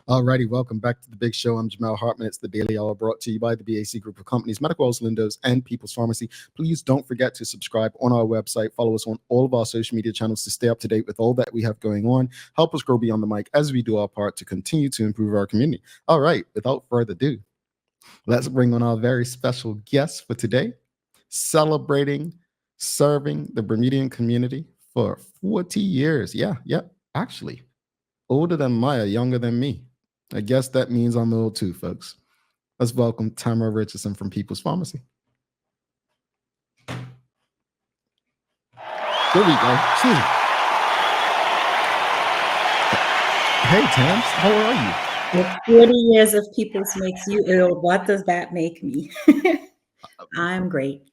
Alrighty, welcome back to the big show. I'm Jamel Hartman. It's the Daily Hour brought to you by the BAC Group of Companies, Medical Wells Lindos, and People's Pharmacy. Please don't forget to subscribe on our website. Follow us on all of our social media channels to stay up to date with all that we have going on. Help us grow beyond the mic as we do our part to continue to improve our community. All right, without further ado, let's bring on our very special guest for today, celebrating serving the Bermudian community for 40 years. Yeah, actually, older than Maya, younger than me. I guess that means I'm old too, folks. Let's welcome Tamara Richardson from People's Pharmacy. There we go. Hey, Tams, how are you? If 40 years of People's makes you ill, what does that make me? I'm great.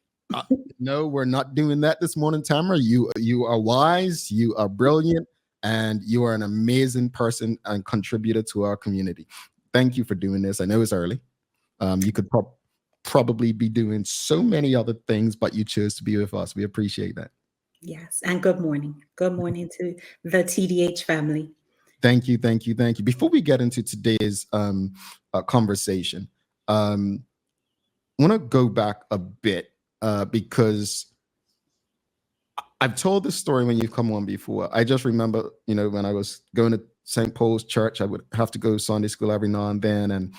No, we're not doing that this morning, Tamara. You are wise, you are brilliant, and you are an amazing person and contributor to our community. Thank you for doing this. I know it's early. You could probably be doing so many other things, but you chose to be with us. We appreciate that. Yes, and good morning. Good morning to the TDH family. Thank you. Before we get into today's conversation, I want to go back a bit because I've told this story when you've come on before. I just remember, when I was going to St. Paul's Church, I would have to go to Sunday school every now and then. And,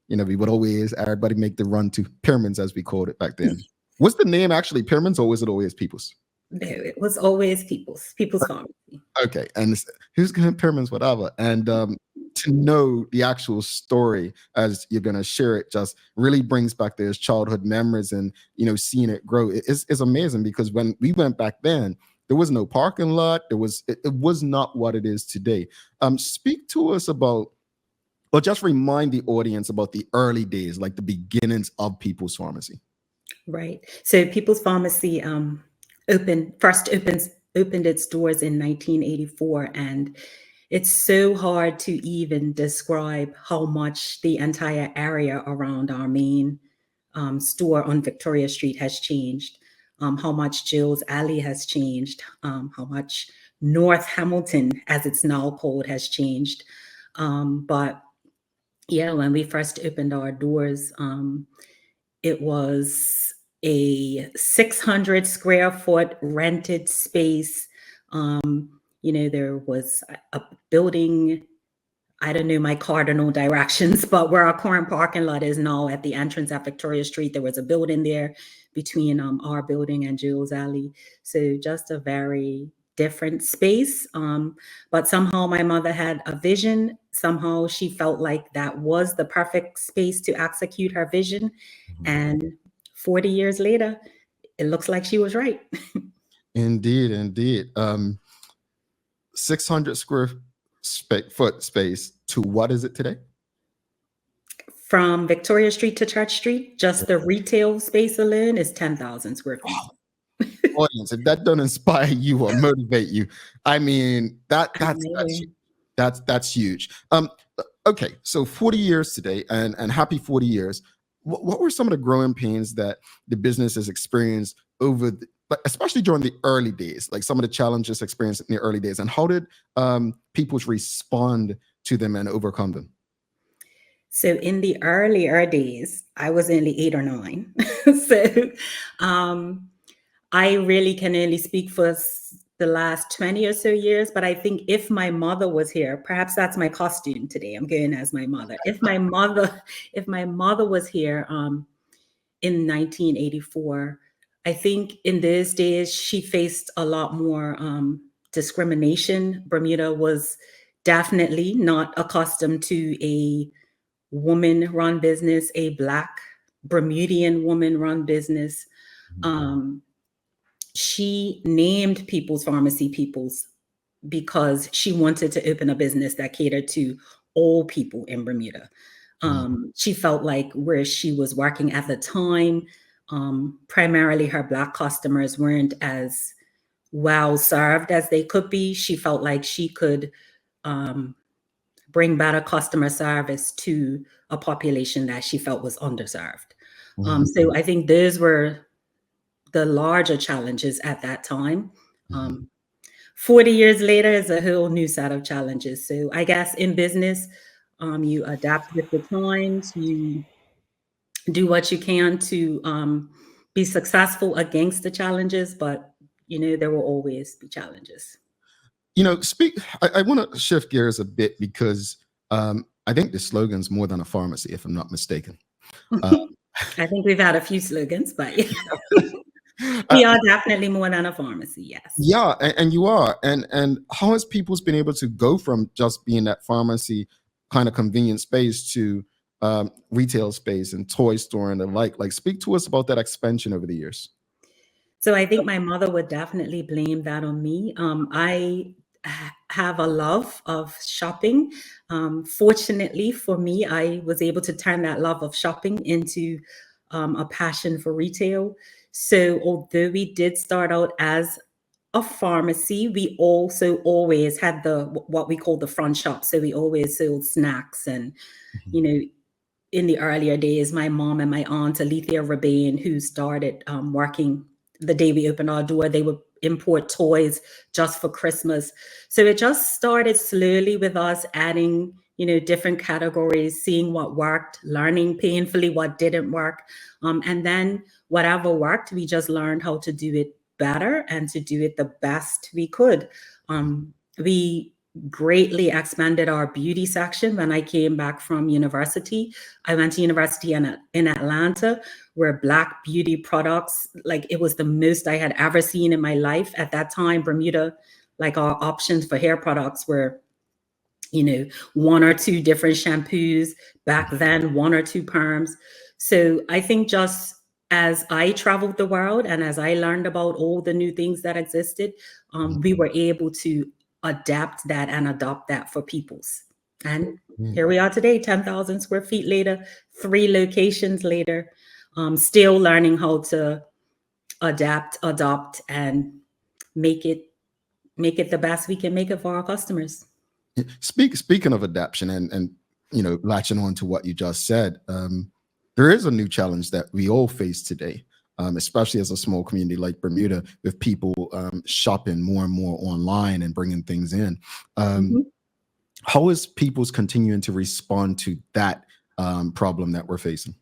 we would everybody make the run to Pyramids, as we called it back then. Was the name actually Pyramids, or was it always People's? No, it was always People's Pharmacy. Okay. And who's going to Pyramids, whatever. And to know the actual story as you're going to share it just really brings back those childhood memories and, seeing it grow. It's amazing because when we went back then, there was no parking lot. It was not what it is today. Speak to us about, or just remind the audience about the early days, like the beginnings of People's Pharmacy. Right. So People's Pharmacy opened its doors in 1984, and it's so hard to even describe how much the entire area around our main store on Victoria Street has changed, how much Jill's Alley has changed, how much North Hamilton, as it's now called, has changed. But yeah, when we first opened our doors, it was a 600 square foot rented space. There was a building, I don't know my cardinal directions, but where our current parking lot is now at the entrance at Victoria Street, there was a building there between our building and Jill's Alley. So just a very different space. But somehow my mother had a vision. Somehow she felt like that was the perfect space to execute her vision. And 40 years later, it looks like she was right. Indeed. 600 square foot space to what is it today? From Victoria Street to Church Street, just the retail space alone is 10,000 square feet. Audience, if that doesn't inspire you or motivate you, I mean that's huge. Okay, so 40 years today, and happy 40 years. What were some of the growing pains that the business has experienced but especially during the early days, like some of the challenges experienced in the early days, and how did people respond to them and overcome them? So in the earlier days, I was only 8 or 9. So I really can only speak for the last 20 or so years, but I think if my mother was here, perhaps that's my costume today. I'm going as my mother. If my mother was here in 1984, I think in those days she faced a lot more discrimination. Bermuda was definitely not accustomed to a woman-run business, a Black Bermudian woman-run business. She named People's Pharmacy People's because she wanted to open a business that catered to all people in Bermuda. She felt like where she was working at the time, primarily her Black customers weren't as well served as they could be. She felt like she could bring better customer service to a population that she felt was underserved. So I think those were the larger challenges at that time. 40 years later is a whole new set of challenges. So I guess in business, You adapt with the times. You do what you can to be successful against the challenges, but there will always be challenges. I want to shift gears a bit because I think the slogan's more than a pharmacy, if I'm not mistaken. I think we've had a few slogans, but we uh, are definitely more than a pharmacy. Yes. yeah, and you are. And how has people's been able to go from just being that pharmacy kind of convenient space to retail space and toy store and the like? Like, speak to us about that expansion over the years. So I think my mother would definitely blame that on me. I have a love of shopping. Fortunately for me, I was able to turn that love of shopping into a passion for retail. So although we did start out as a pharmacy, we also always had what we call the front shop. So we always sold snacks and, you know, in the earlier days, my mom and my aunt, Alethea Rabane, who started working the day we opened our door, they would import toys just for Christmas. So it just started slowly with us adding, different categories, seeing what worked, learning painfully what didn't work. And then whatever worked, we just learned how to do it better and to do it the best we could. We greatly expanded our beauty section when I came back from university. I went to university in Atlanta, where Black beauty products, like it was the most I had ever seen in my life. At that time, Bermuda, like our options for hair products were, one or two different shampoos. Back then, one or two perms. So I think just as I traveled the world and as I learned about all the new things that existed, we were able to adapt that and adopt that for people's. And here we are today, 10,000 square feet later, 3 locations later, still learning how to adapt, adopt, and make it the best we can make it for our customers. Speaking of adaption and latching on to what you just said, there is a new challenge that we all face today, especially as a small community like Bermuda, with people shopping more and more online and bringing things in. How is people's continuing to respond to that problem that we're facing?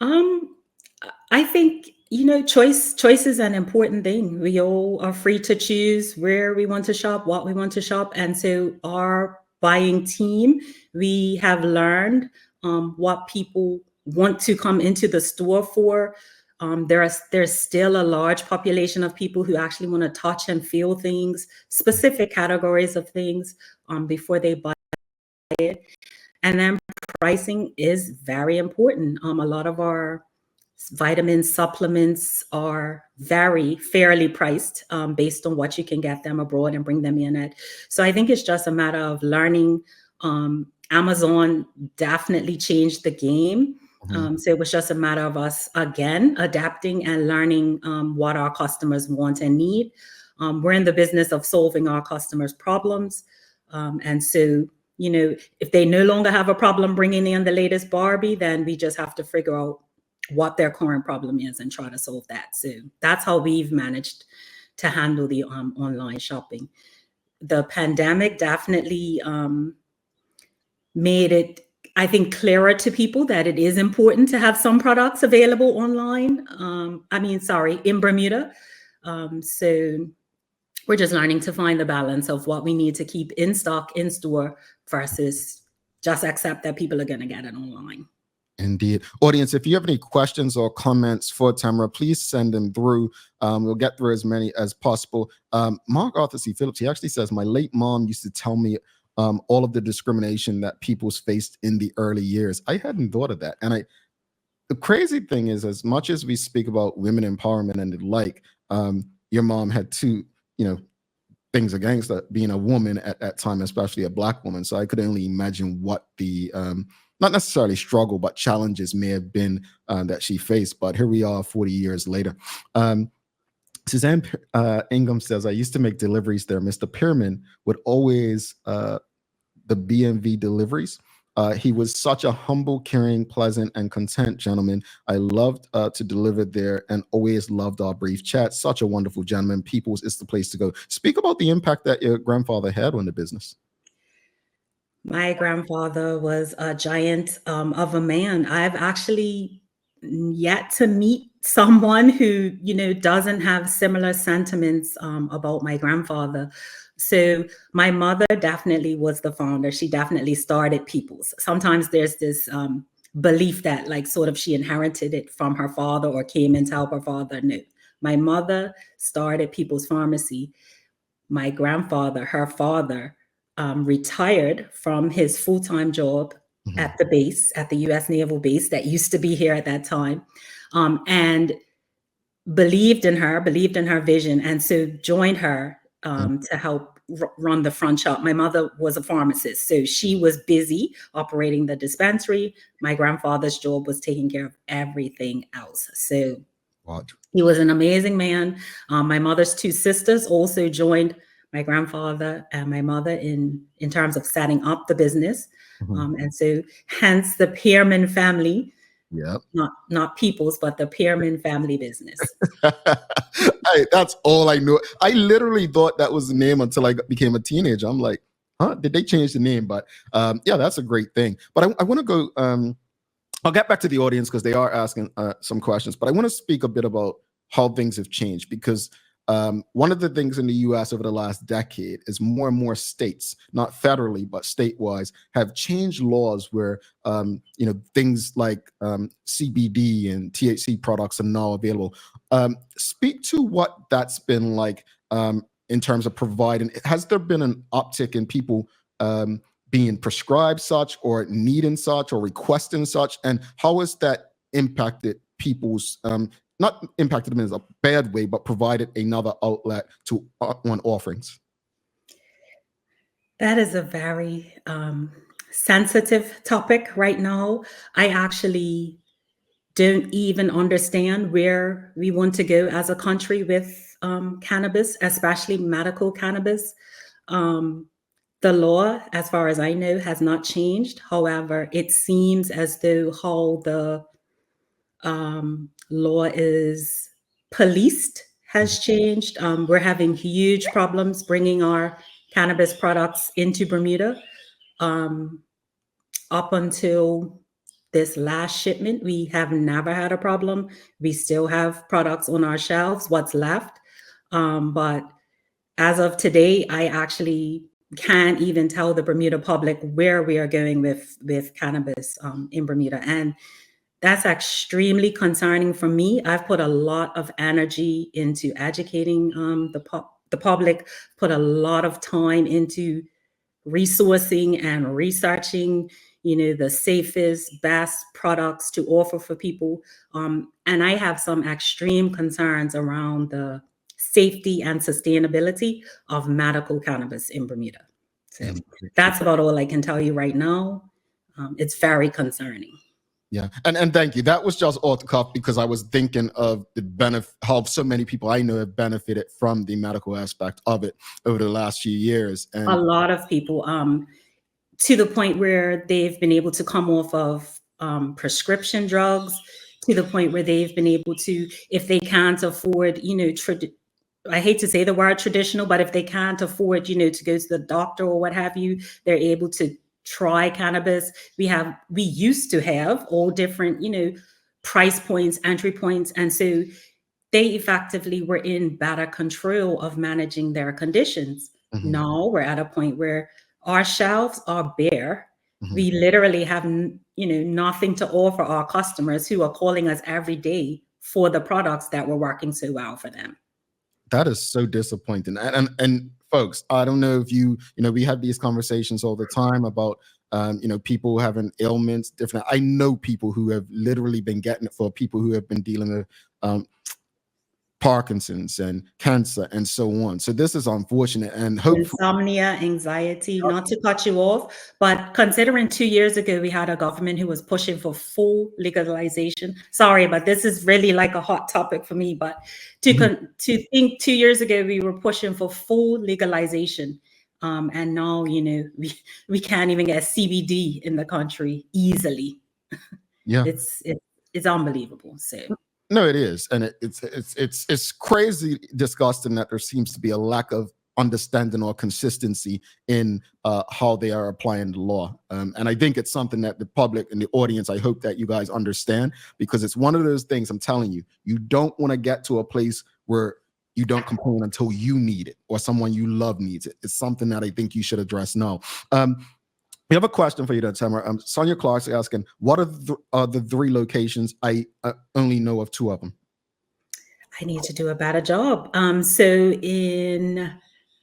I think choice is an important thing. We all are free to choose where we want to shop, what we want to shop, and so our buying team, we have learned what people want to come into the store for. There's still a large population of people who actually want to touch and feel things, specific categories of things, before they buy it. And then pricing is very important. A lot of our vitamin supplements are very fairly priced, based on what you can get them abroad and bring them in at. So I think it's just a matter of learning. Amazon definitely changed the game. So it was just a matter of us, again, adapting and learning what our customers want and need. We're in the business of solving our customers' problems. And so, if they no longer have a problem bringing in the latest Barbie, then we just have to figure out what their current problem is and try to solve that. So that's how we've managed to handle the online shopping. The pandemic definitely made it, I think, clearer to people that it is important to have some products available online. In Bermuda. So we're just learning to find the balance of what we need to keep in stock, in store, versus just accept that people are going to get it online. Indeed. Audience, if you have any questions or comments for Tamara, please send them through. We'll get through as many as possible. Mark Arthur C. Phillips, he actually says, my late mom used to tell me all of the discrimination that people's faced in the early years. I hadn't thought of that. And the crazy thing is, as much as we speak about women empowerment and the like, your mom had two, things against that, being a woman at that time, especially a Black woman. So I could only imagine what the not necessarily struggle, but challenges may have been that she faced. But here we are 40 years later. Suzanne Ingham says, I used to make deliveries there. Mr. Pierman would always the BMV deliveries. He was such a humble, caring, pleasant, and content gentleman. I loved to deliver there and always loved our brief chat. Such a wonderful gentleman. People's is the place to go. Speak about the impact that your grandfather had on the business. My grandfather was a giant of a man. I've actually yet to meet someone who, doesn't have similar sentiments about my grandfather. So my mother definitely was the founder. She definitely started People's. Sometimes there's this belief that like sort of she inherited it from her father or came in to help her father. No, my mother started People's Pharmacy. My grandfather, her father, retired from his full-time job Mhm. at the base, at the U.S. Naval Base that used to be here at that time, and believed in her vision, and so joined her Mm. to help run the front shop. My mother was a pharmacist, so she was busy operating the dispensary. My grandfather's job was taking care of everything else. So What? he was an amazing man. My mother's two sisters also joined my grandfather and my mother in terms of setting up the business. Mhm. And so hence the Pearman family, Yep. not People's, but the Pearman family business. That's all I knew. I literally thought that was the name until I became a teenager. I'm like, huh? Did they change the name? But yeah, that's a great thing. But I want to go. I'll get back to the audience because they are asking some questions. But I want to speak a bit about how things have changed because one of the things in the U.S. over the last decade is more and more states, not federally but state-wise, have changed laws where things like CBD and THC products are now available. Speak to what that's been like in terms of providing. Has there been an uptick in people being prescribed such or needing such or requesting such? And how has that impacted people's not impacted them in a bad way, but provided another outlet to on offerings? That is a very sensitive topic right now. I actually don't even understand where we want to go as a country with cannabis, especially medical cannabis. Um, the law, as far as I know, has not changed. However, it seems as though how the law is policed has changed. We're having huge problems bringing our cannabis products into Bermuda. Um, Up until this last shipment, we have never had a problem. We still have products on our shelves, what's left. But as of today, I actually can't even tell the Bermuda public where we are going with cannabis in Bermuda. And that's extremely concerning for me. I've put a lot of energy into educating the public, put a lot of time into resourcing and researching, the safest, best products to offer for people. And I have some extreme concerns around the safety and sustainability of medical cannabis in Bermuda. So that's about all I can tell you right now. It's very concerning. Yeah, and thank you. That was just off the cuff because I was thinking of the benefit, how so many people I know have benefited from the medical aspect of it over the last few years. A And lot of people, to the point where they've been able to come off of prescription drugs, to the point where they've been able to, if they can't afford, I hate to say the word traditional, but if they can't afford, to go to the doctor or what have you, they're able to try cannabis. We used to have all different, price points, entry points. And so they effectively were in better control of managing their conditions. mhm, Now we're at a point where our shelves are bare. mhm. We literally have, nothing to offer our customers who are calling us every day for the products that were working so well for them. That is so disappointing. And folks, I don't know if we have these conversations all the time about people having ailments, different. I know people who have literally been getting it for people who have been dealing with Parkinson's and cancer and so on. So this is unfortunate, and hopefully, Insomnia, anxiety, not to cut you off, but considering 2 years ago we had a government who was pushing for full legalization. Sorry, but this is really like a hot topic for me. But to think 2 years ago we were pushing for full legalization, and now we can't even get CBD in the country easily. yeah. It's unbelievable. So No, it is, and it's crazy disgusting that there seems to be a lack of understanding or consistency in how they are applying the law. And I think it's something that the public and the audience, I hope that you guys understand, because it's one of those things, I'm telling you, you don't want to get to a place where you don't complain until you need it or someone you love needs it. It's something that I think you should address now. We have a question for you, Tamara. Sonia Clark's asking, what are the 3 locations? I only know of 2 of them. I need to do a better job. So in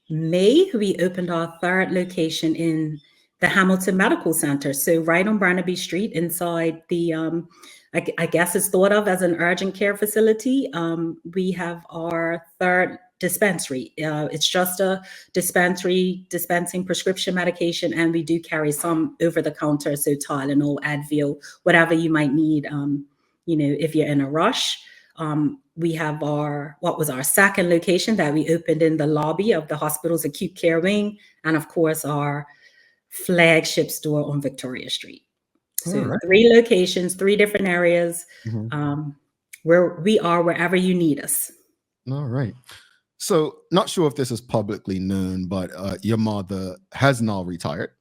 May, we opened our 3rd location in the Hamilton Medical Center. So right on Burnaby Street inside the, I guess it's thought of as an urgent care facility. We have our 3rd dispensary. It's just a dispensary dispensing prescription medication, and we do carry some over the counter, so Tylenol, Advil, whatever you might need, if you're in a rush. We have our 2nd location that we opened in the lobby of the hospital's acute care wing, and of course our flagship store on Victoria Street. So right. 3 locations, 3 different areas, where we are wherever you need us. All right. So not sure if this is publicly known, but your mother has now retired.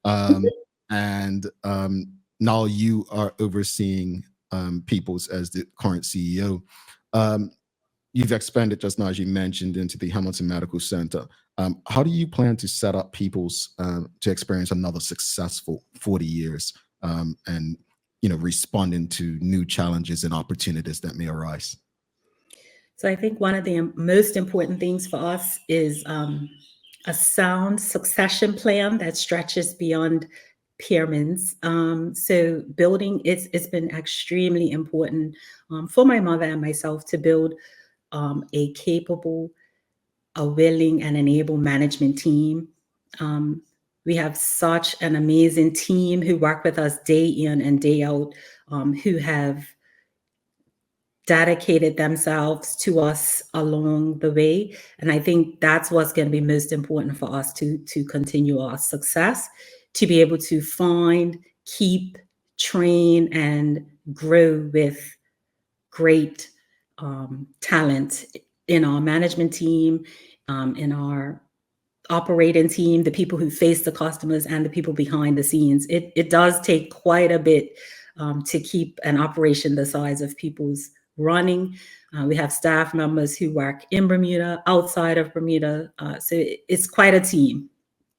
And now you are overseeing Peoples as the current CEO. You've expanded just now, as you mentioned, into the Hamilton Medical Center. How do you plan to set up Peoples to experience another successful 40 years and, responding to new challenges and opportunities that may arise? So I think one of the most important things for us is a sound succession plan that stretches beyond Pearman's. So building, it's been extremely important for my mother and myself to build a capable, a willing, and an able management team. We have such an amazing team who work with us day in and day out, who have dedicated themselves to us along the way. And I think that's what's going to be most important for us to continue our success, to be able to find, keep, train, and grow with great talent in our management team, in our operating team, the people who face the customers and the people behind the scenes. It does take quite a bit to keep an operation the size of People's running. We have staff members who work in Bermuda, outside of Bermuda. So it's quite a team.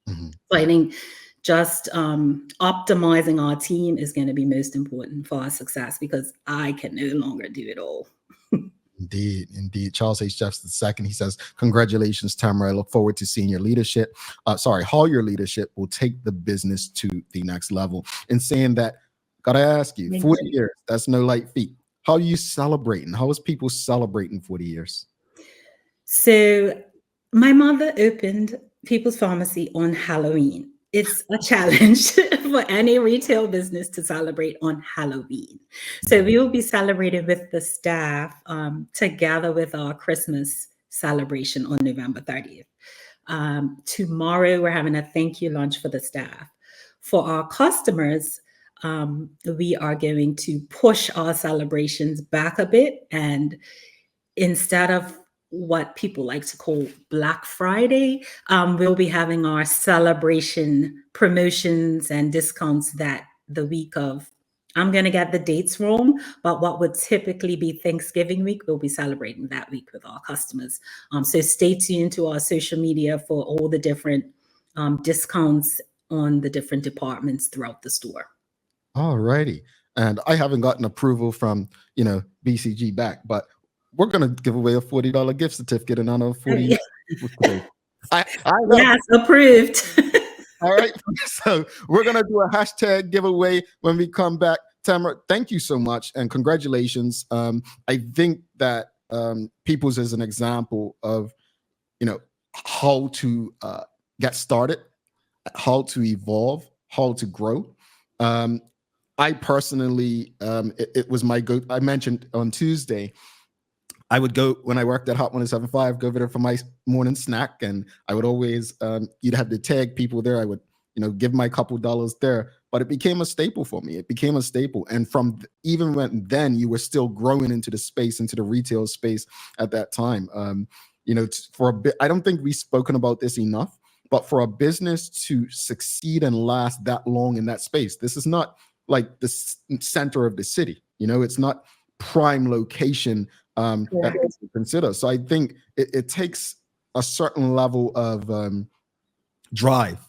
So I think just optimizing our team is going to be most important for our success, because I can no longer do it all. Indeed. Charles H. Jeffs II, he says, congratulations, Tamara. I look forward to seeing your leadership. How your leadership will take the business to the next level. In saying that, gotta ask you, 40 years, that's no light feat. How are you celebrating? How is people celebrating 40 years? So my mother opened People's Pharmacy on Halloween. It's a challenge for any retail business to celebrate on Halloween. So we will be celebrating with the staff together with our Christmas celebration on November 30th. Tomorrow, we're having a thank you lunch for the staff. For our customers, we are going to push our celebrations back a bit. And instead of what people like to call Black Friday, we'll be having our celebration promotions and discounts that the week of, I'm going to get the dates wrong, but what would typically be Thanksgiving week, we'll be celebrating that week with our customers. So stay tuned to our social media for all the different discounts on the different departments throughout the store. All righty. And I haven't gotten approval from, BCG back, but we're going to give away a $40 gift certificate in honor of 40 years. Yes, approved. All right. So we're going to do a hashtag giveaway when we come back. Tamara, thank you so much and congratulations. I think that People's is an example of, how to get started, how to evolve, how to grow. I personally, it was my go. I mentioned on Tuesday, I would go when I worked at Hot 107.5, go over there for my morning snack. And I would always, you'd have to tag people there. I would, give my couple dollars there, but it became a staple for me. It became a staple. And from even when then you were still growing into the space, into the retail space at that time. You know, for a bit, I don't think we've spoken about this enough, but for a business to succeed and last that long in that space, this is not like the center of the city. You know, it's not prime location that people consider. So I think it takes a certain level of drive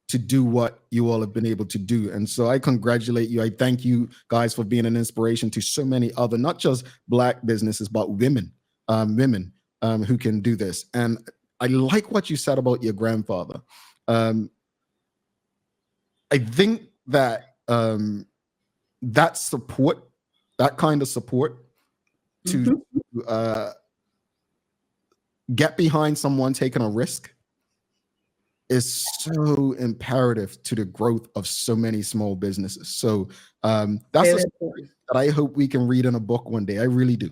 to do what you all have been able to do. And so I congratulate you. I thank you guys for being an inspiration to so many other, not just Black businesses, but women who can do this. And I like what you said about your grandfather. I think that that support, that kind of support to get behind someone taking a risk is so imperative to the growth of so many small businesses. So that's a story that I hope we can read in a book one day. I really do.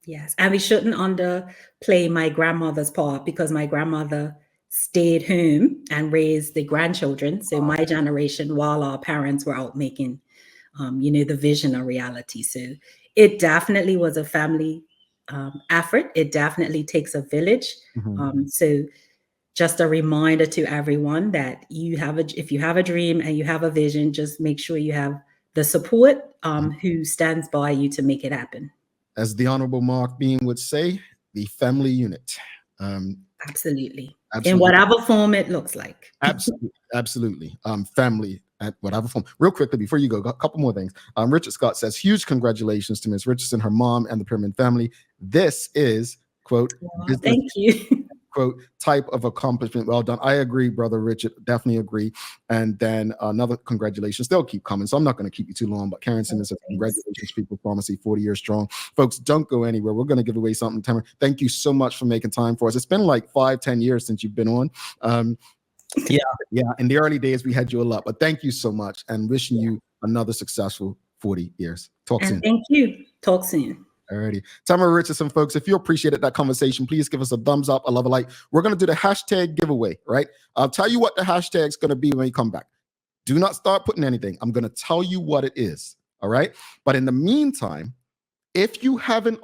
Yes, and we shouldn't underplay my grandmother's part, because my grandmother stayed home and raised the grandchildren. So my generation, while our parents were out making, the vision a reality. So it definitely was a family effort. It definitely takes a village. So just a reminder to everyone that if you have a dream and you have a vision, just make sure you have the support who stands by you to make it happen. As the Honorable Mark Bean would say, the family unit. Absolutely. In whatever form it looks like. Absolutely. Family at whatever form. Real quickly, before you go, a couple more things. Richard Scott says, huge congratulations to Ms. Richardson, her mom, and the Pyramid family. This is, quote, thank you. Quote, type of accomplishment. Well done. I agree, brother Richard. Definitely agree. And then another congratulations. They'll keep coming, so I'm not going to keep you too long. But Karen Simmons says, congratulations, People's Pharmacy, 40 years strong. Folks, don't go anywhere. We're going to give away something. Tamara, thank you so much for making time for us. It's been like 5-10 years since you've been on. Yeah. In the early days, we had you a lot, but thank you so much, and wishing you another successful 40 years. Talk soon. Thank you. Talk soon. Alrighty. Tamara Richardson, folks, if you appreciated that conversation, please give us a thumbs up, a love, a like. We're going to do the hashtag giveaway, right? I'll tell you what the hashtag is going to be when we come back. Do not start putting anything. I'm going to tell you what it is, all right? But in the meantime, if you have not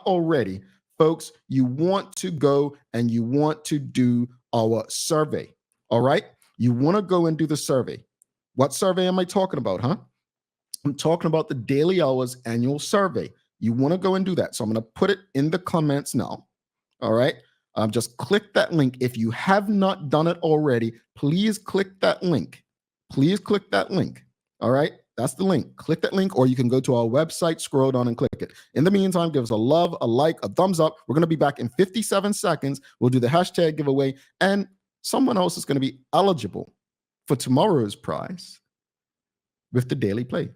already, folks, you want to go and you want to do our survey, all right? You want to go and do the survey. What survey am I talking about, huh? I'm talking about the Daily Hours annual survey. You want to go and do that. So I'm going to put it in the comments now. All right. Just click that link. If you have not done it already, please click that link. Please click that link. All right. That's the link. Click that link, or you can go to our website, scroll down and click it. In the meantime, give us a love, a like, a thumbs up. We're going to be back in 57 seconds. We'll do the hashtag giveaway, and someone else is going to be eligible for tomorrow's prize with the Daily Play.